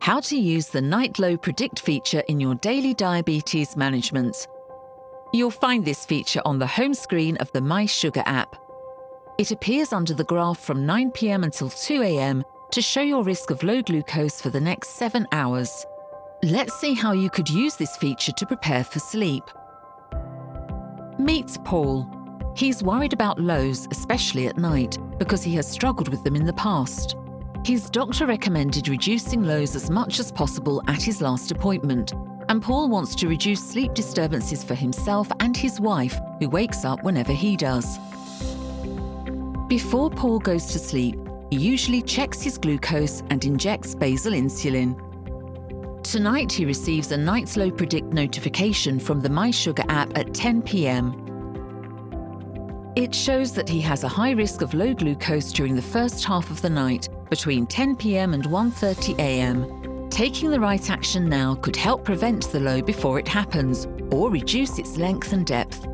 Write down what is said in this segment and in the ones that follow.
How to use the Night Low Predict feature in your daily diabetes management. You'll find this feature on the home screen of the mySugr app. It appears under the graph from 9 p.m. until 2 a.m. to show your risk of low glucose for the next 7 hours. Let's see how you could use this feature to prepare for sleep. Meet Paul. He's worried about lows, especially at night, because he has struggled with them in the past. His doctor recommended reducing lows as much as possible at his last appointment, and Paul wants to reduce sleep disturbances for himself and his wife, who wakes up whenever he does. Before Paul goes to sleep, he usually checks his glucose and injects basal insulin. Tonight he receives a Night Low Predict notification from the mySugr app at 10 p.m. It shows that he has a high risk of low glucose during the first half of the night, between 10 p.m. and 1:30 a.m. Taking the right action now could help prevent the low before it happens, or reduce its length and depth.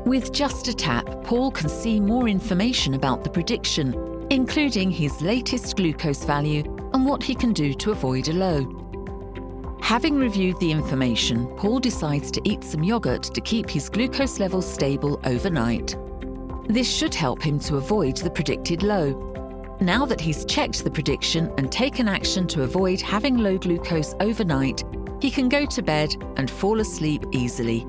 With just a tap, Paul can see more information about the prediction, including his latest glucose value and what he can do to avoid a low. Having reviewed the information, Paul decides to eat some yogurt to keep his glucose levels stable overnight. This should help him to avoid the predicted low. Now that he's checked the prediction and taken action to avoid having low glucose overnight, he can go to bed and fall asleep easily.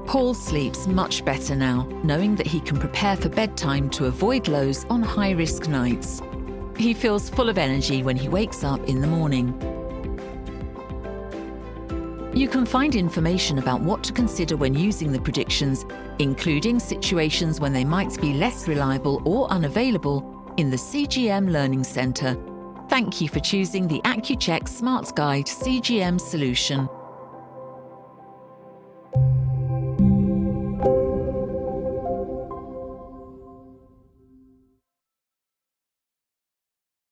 Paul sleeps much better now, knowing that he can prepare for bedtime to avoid lows on high-risk nights. He feels full of energy when he wakes up in the morning. You can find information about what to consider when using the predictions, including situations when they might be less reliable or unavailable, in the CGM Learning Centre. Thank you for choosing the Accu-Chek SmartGuide CGM solution.